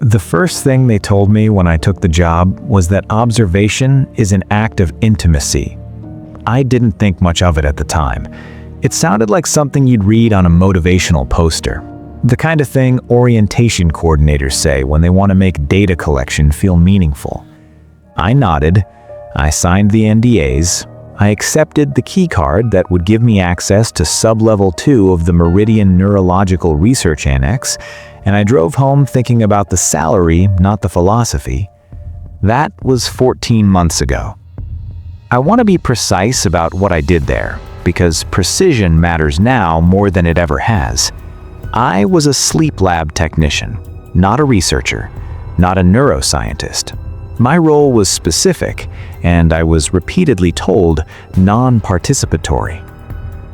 The first thing they told me when I took the job was that observation is an act of intimacy. I didn't think much of it at the time. It sounded like something you'd read on a motivational poster. The kind of thing orientation coordinators say when they want to make data collection feel meaningful. I nodded. I signed the NDAs. I accepted the key card that would give me access to Sub-Level 2 of the Meridian Neurological Research Annex, and I drove home thinking about the salary, not the philosophy. That was 14 months ago. I want to be precise about what I did there, because precision matters now more than it ever has. I was a sleep lab technician, not a researcher, not a neuroscientist. My role was specific, and I was repeatedly told non-participatory.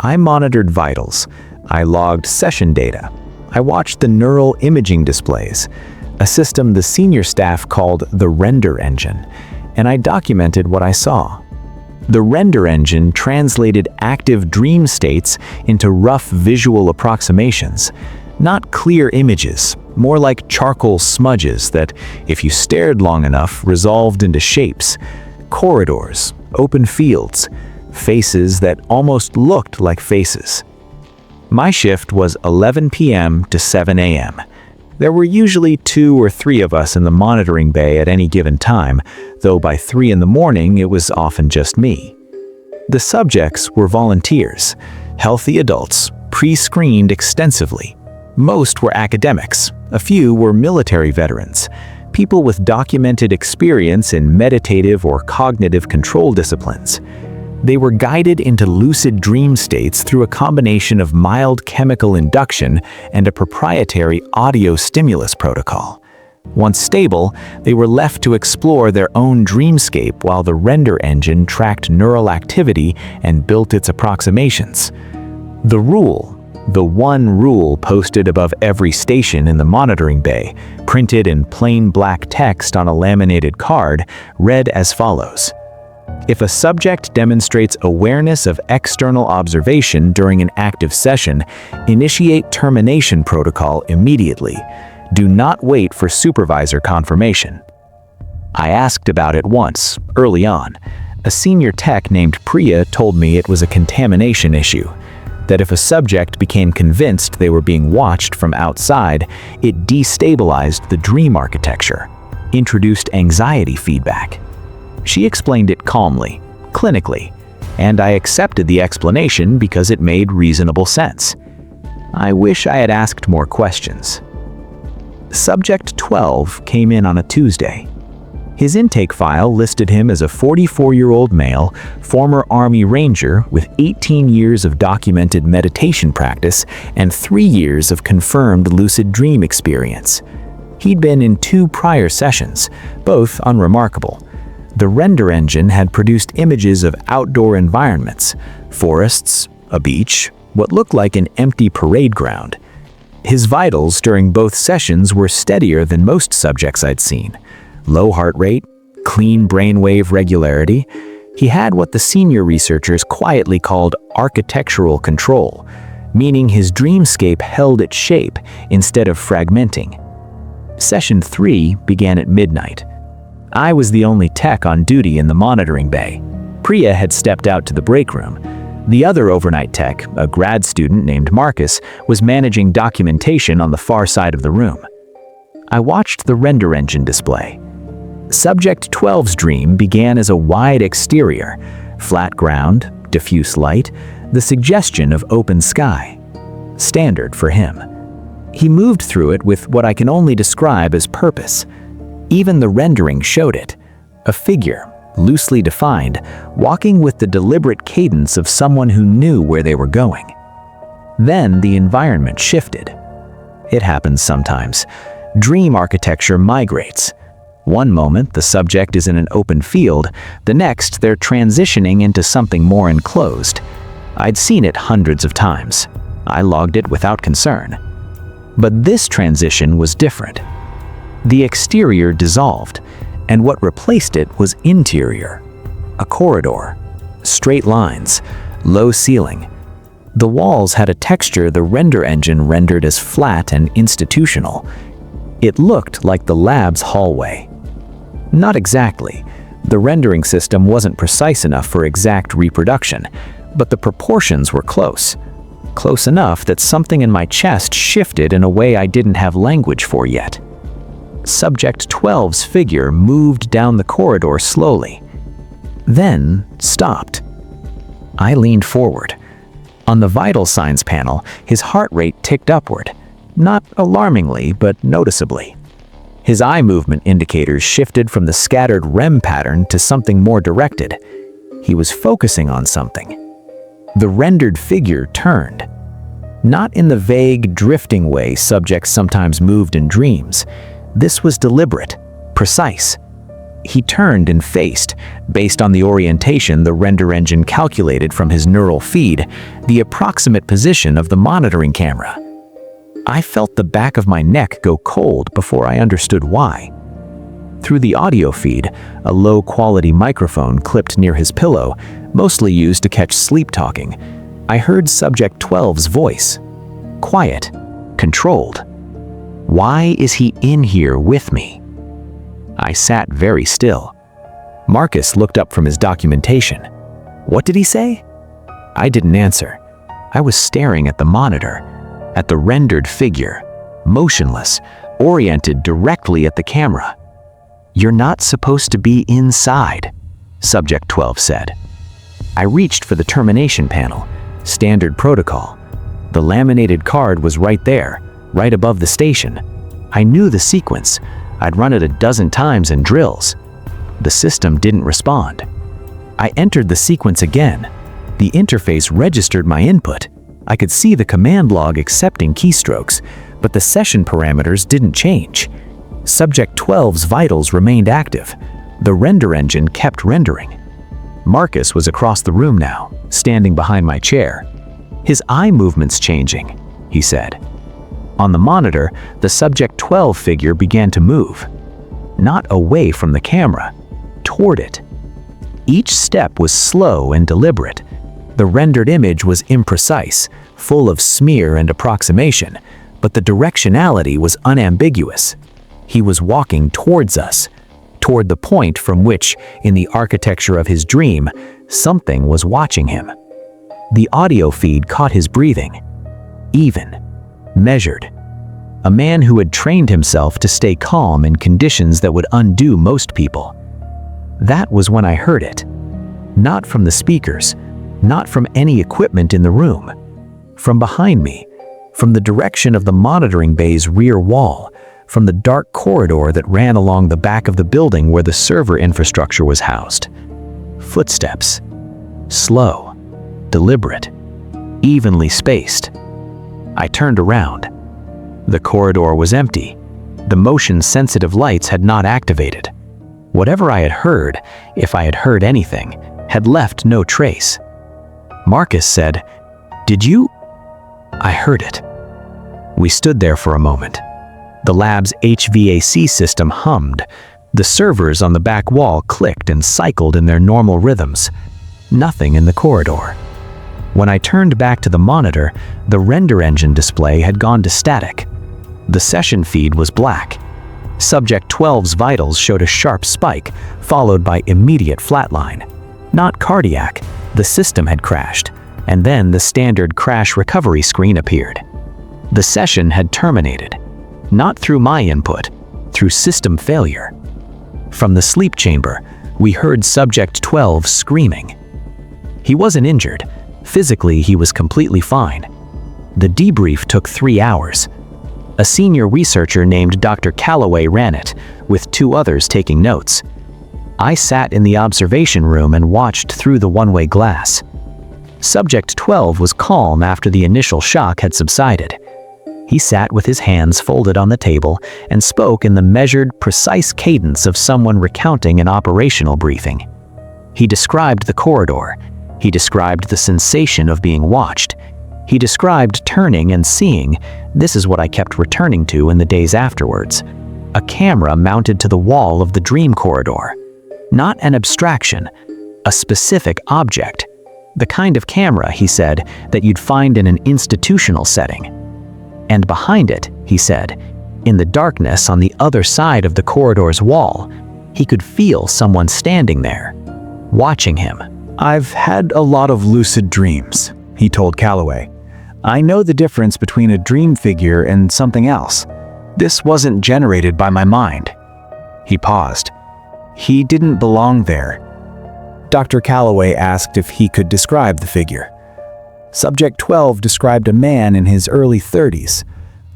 I monitored vitals. I logged session data. I watched the neural imaging displays, a system the senior staff called the render engine, and I documented what I saw. The render engine translated active dream states into rough visual approximations, not clear images, more like charcoal smudges that, if you stared long enough, resolved into shapes, corridors, open fields, faces that almost looked like faces. My shift was 11 p.m. to 7 a.m. There were usually 2 or 3 of us in the monitoring bay at any given time, though by 3 in the morning it was often just me. The subjects were volunteers, healthy adults, pre-screened extensively. Most were academics, a few were military veterans, people with documented experience in meditative or cognitive control disciplines. They were guided into lucid dream states through a combination of mild chemical induction and a proprietary audio stimulus protocol. Once stable, they were left to explore their own dreamscape while the render engine tracked neural activity and built its approximations. The one rule posted above every station in the monitoring bay, printed in plain black text on a laminated card, read as follows. If a subject demonstrates awareness of external observation during an active session, initiate termination protocol immediately. Do not wait for supervisor confirmation. I asked about it once, early on. A senior tech named Priya told me it was a contamination issue, that if a subject became convinced they were being watched from outside, it destabilized the dream architecture, introduced anxiety feedback. She explained it calmly, clinically, and I accepted the explanation because it made reasonable sense. I wish I had asked more questions. Subject 12 came in on a Tuesday. His intake file listed him as a 44-year-old male, former Army Ranger with 18 years of documented meditation practice and 3 years of confirmed lucid dream experience. He'd been in 2 prior sessions, both unremarkable. The render engine had produced images of outdoor environments, forests, a beach, what looked like an empty parade ground. His vitals during both sessions were steadier than most subjects I'd seen. Low heart rate, clean brainwave regularity. He had what the senior researchers quietly called architectural control, meaning his dreamscape held its shape instead of fragmenting. Session 3 began at midnight. I was the only tech on duty in the monitoring bay. Priya had stepped out to the break room. The other overnight tech, a grad student named Marcus, was managing documentation on the far side of the room. I watched the render engine display. Subject 12's dream began as a wide exterior, flat ground, diffuse light, the suggestion of open sky. Standard for him. He moved through it with what I can only describe as purpose. Even the rendering showed it. A figure, loosely defined, walking with the deliberate cadence of someone who knew where they were going. Then the environment shifted. It happens sometimes. Dream architecture migrates. One moment the subject is in an open field, the next they're transitioning into something more enclosed. I'd seen it hundreds of times. I logged it without concern. But this transition was different. The exterior dissolved, and what replaced it was interior. A corridor, straight lines, low ceiling. The walls had a texture the render engine rendered as flat and institutional. It looked like the lab's hallway. Not exactly. The rendering system wasn't precise enough for exact reproduction, but the proportions were close. Close enough that something in my chest shifted in a way I didn't have language for yet. Subject 12's figure moved down the corridor slowly, then stopped. I leaned forward. On the vital signs panel, his heart rate ticked upward, not alarmingly, but noticeably. His eye movement indicators shifted from the scattered REM pattern to something more directed. He was focusing on something. The rendered figure turned. Not in the vague, drifting way subjects sometimes moved in dreams. This was deliberate, precise. He turned and faced, based on the orientation the render engine calculated from his neural feed, the approximate position of the monitoring camera. I felt the back of my neck go cold before I understood why. Through the audio feed, a low-quality microphone clipped near his pillow, mostly used to catch sleep talking, I heard Subject 12's voice. Quiet, controlled. Why is he in here with me? I sat very still. Marcus looked up from his documentation. What did he say? I didn't answer. I was staring at the monitor, at the rendered figure, motionless, oriented directly at the camera. You're not supposed to be inside, Subject 12 said. I reached for the termination panel, standard protocol. The laminated card was right there, right above the station. I knew the sequence. I'd run it a dozen times in drills. The system didn't respond. I entered the sequence again. The interface registered my input. I could see the command log accepting keystrokes, but the session parameters didn't change. Subject 12's vitals remained active. The render engine kept rendering. Marcus was across the room now, standing behind my chair. His eye movement's changing, he said. On the monitor, the Subject 12 figure began to move. Not away from the camera, toward it. Each step was slow and deliberate. The rendered image was imprecise, full of smear and approximation, but the directionality was unambiguous. He was walking towards us, toward the point from which, in the architecture of his dream, something was watching him. The audio feed caught his breathing. Even. Measured. A man who had trained himself to stay calm in conditions that would undo most people. That was when I heard it. Not from the speakers, not from any equipment in the room. From behind me, from the direction of the monitoring bay's rear wall, from the dark corridor that ran along the back of the building where the server infrastructure was housed. Footsteps. Slow, deliberate, evenly spaced. I turned around. The corridor was empty. The motion-sensitive lights had not activated. Whatever I had heard, if I had heard anything, had left no trace. Marcus said, "Did you?" I heard it. We stood there for a moment. The lab's HVAC system hummed. The servers on the back wall clicked and cycled in their normal rhythms. Nothing in the corridor. When I turned back to the monitor, the render engine display had gone to static. The session feed was black. Subject 12's vitals showed a sharp spike, followed by immediate flatline. Not cardiac, the system had crashed, and then the standard crash recovery screen appeared. The session had terminated. Not through my input, through system failure. From the sleep chamber, we heard Subject 12 screaming. He wasn't injured. Physically, he was completely fine. The debrief took 3 hours. A senior researcher named Dr. Calloway ran it, with 2 others taking notes. I sat in the observation room and watched through the one-way glass. Subject 12 was calm after the initial shock had subsided. He sat with his hands folded on the table and spoke in the measured, precise cadence of someone recounting an operational briefing. He described the corridor. He described the sensation of being watched. He described turning and seeing, this is what I kept returning to in the days afterwards, a camera mounted to the wall of the dream corridor. Not an abstraction, a specific object. The kind of camera, he said, that you'd find in an institutional setting. And behind it, he said, In the darkness on the other side of the corridor's wall, he could feel someone standing there, watching him. "I've had a lot of lucid dreams," he told Calloway. "I know the difference between a dream figure and something else. This wasn't generated by my mind." He paused. "He didn't belong there." Dr. Calloway asked if he could describe the figure. Subject 12 described a man in his early 30s,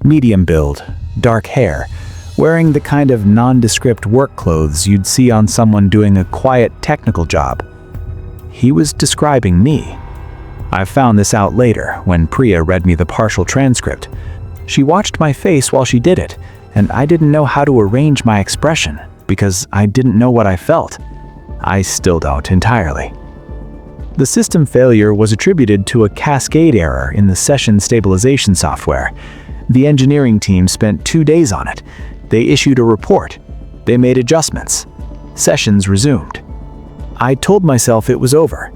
medium build, dark hair, wearing the kind of nondescript work clothes you'd see on someone doing a quiet technical job. He was describing me. I found this out later when Priya read me the partial transcript. She watched my face while she did it, and I didn't know how to arrange my expression because I didn't know what I felt. I still don't entirely. The system failure was attributed to a cascade error in the session stabilization software. The engineering team spent 2 days on it. They issued a report. They made adjustments. Sessions resumed. I told myself it was over.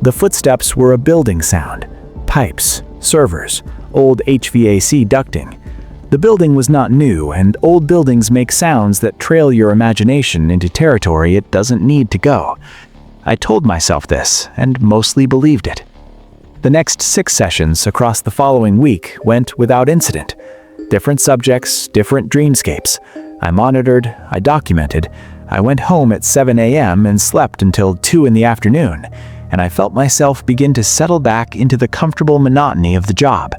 The footsteps were a building sound. Pipes, servers, old HVAC ducting. The building was not new, and old buildings make sounds that trail your imagination into territory it doesn't need to go. I told myself this, and mostly believed it. The next 6 sessions across the following week went without incident. Different subjects, different dreamscapes. I monitored, I documented. I went home at 7 a.m. and slept until 2 in the afternoon, and I felt myself begin to settle back into the comfortable monotony of the job.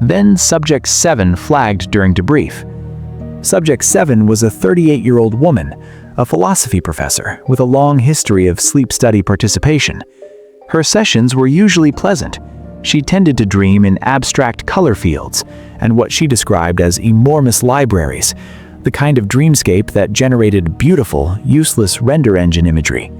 Then Subject 7 flagged during debrief. Subject 7 was a 38-year-old woman, a philosophy professor with a long history of sleep study participation. Her sessions were usually pleasant. She tended to dream in abstract color fields and what she described as enormous libraries, the kind of dreamscape that generated beautiful, useless render engine imagery.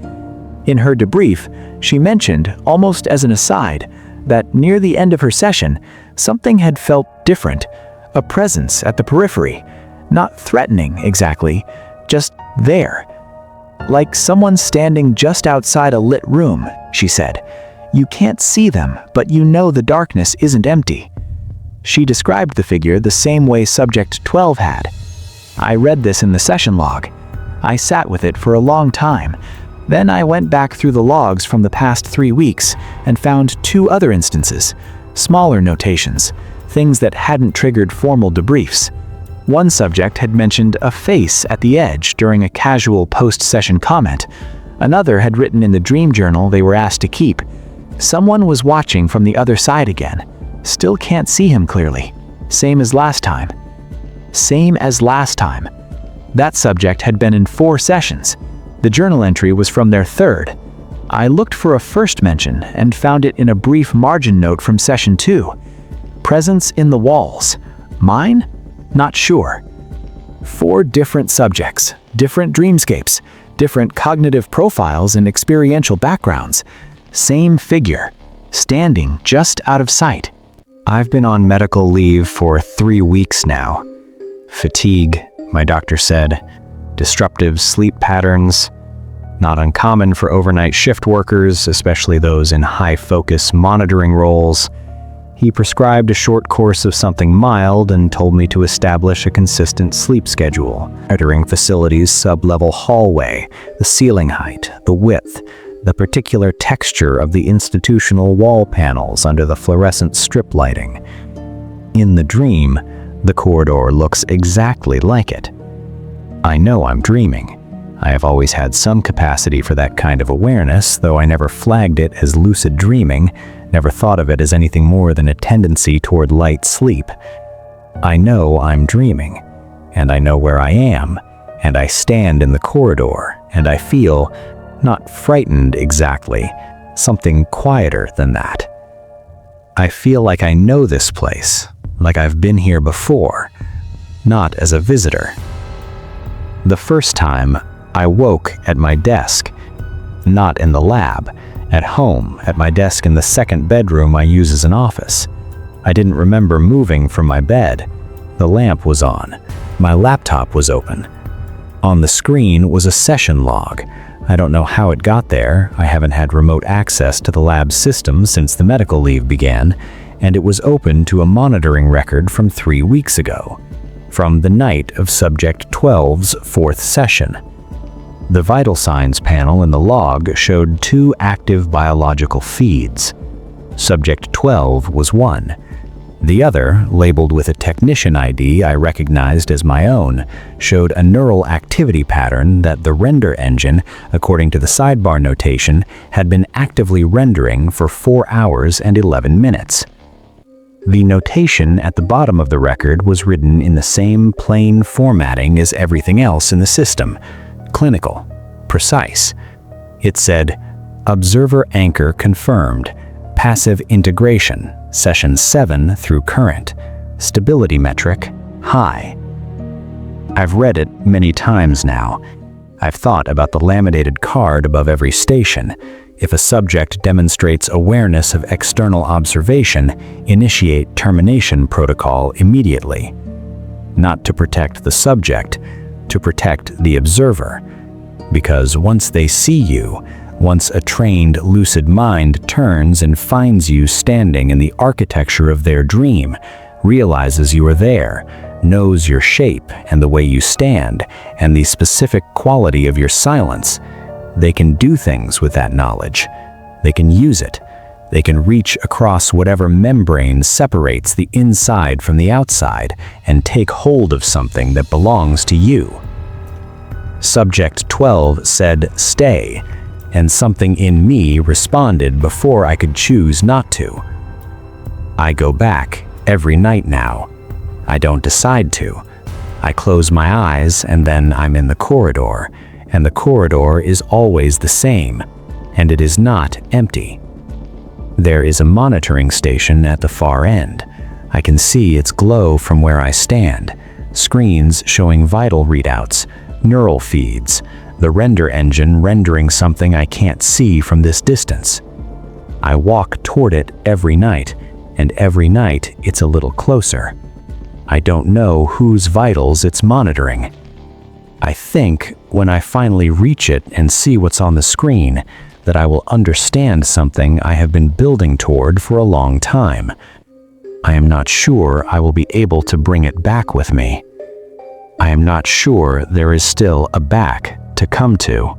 In her debrief, she mentioned, almost as an aside, that near the end of her session, something had felt different, a presence at the periphery, not threatening exactly, just there. Like someone standing just outside a lit room, she said. You can't see them, but you know the darkness isn't empty. She described the figure the same way Subject 12 had. I read this in the session log. I sat with it for a long time. Then I went back through the logs from the past 3 weeks and found 2 other instances, smaller notations, things that hadn't triggered formal debriefs. One subject had mentioned a face at the edge during a casual post-session comment. Another had written in the dream journal they were asked to keep. Someone was watching from the other side again. Still can't see him clearly. Same as last time. Same as last time. That subject had been in 4 sessions. The journal entry was from their 3rd. I looked for a first mention and found it in a brief margin note from session 2. Presence in the walls. Mine? Not sure. 4 different subjects, different dreamscapes, different cognitive profiles and experiential backgrounds. Same figure, standing just out of sight. I've been on medical leave for 3 weeks now. Fatigue, my doctor said. Disruptive sleep patterns. Not uncommon for overnight shift workers, especially those in high-focus monitoring roles. He prescribed a short course of something mild and told me to establish a consistent sleep schedule, monitoring facility's sub-level hallway, the ceiling height, the width, the particular texture of the institutional wall panels under the fluorescent strip lighting. In the dream, the corridor looks exactly like it. I know I'm dreaming. I have always had some capacity for that kind of awareness, though I never flagged it as lucid dreaming, never thought of it as anything more than a tendency toward light sleep. I know I'm dreaming, and I know where I am, and I stand in the corridor, and I feel, not frightened exactly, something quieter than that. I feel like I know this place, like I've been here before, not as a visitor. The first time, I woke at my desk, not in the lab, at home, at my desk in the 2nd bedroom I use as an office. I didn't remember moving from my bed. The lamp was on. My laptop was open. On the screen was a session log. I don't know how it got there. I haven't had remote access to the lab system since the medical leave began, and it was open to a monitoring record from 3 weeks ago. from the night of Subject 12's fourth session. The vital signs panel in the log showed 2 active biological feeds. Subject 12 was one. The other, labeled with a technician ID I recognized as my own, showed a neural activity pattern that the render engine, according to the sidebar notation, had been actively rendering for 4 hours and 11 minutes. The notation at the bottom of the record was written in the same plain formatting as everything else in the system: clinical, precise. It said, "Observer anchor confirmed. Passive integration, session 7 through current. Stability metric, high." I've read it many times now. I've thought about the laminated card above every station. If a subject demonstrates awareness of external observation, initiate termination protocol immediately. Not to protect the subject, to protect the observer. Because once they see you, once a trained, lucid mind turns and finds you standing in the architecture of their dream, realizes you are there, knows your shape and the way you stand, and the specific quality of your silence, they can do things with that knowledge. They can use it. They can reach across whatever membrane separates the inside from the outside and take hold of something that belongs to you. Subject 12 said, "Stay," and something in me responded before I could choose not to. I go back every night now. I don't decide to. I close my eyes and then I'm in the corridor, and the corridor is always the same, and it is not empty. There is a monitoring station at the far end. I can see its glow from where I stand, screens showing vital readouts, neural feeds, the render engine rendering something I can't see from this distance. I walk toward it every night, and every night it's a little closer. I don't know whose vitals it's monitoring. I think when I finally reach it and see what's on the screen, that I will understand something I have been building toward for a long time. I am not sure I will be able to bring it back with me. I am not sure there is still a back to come to.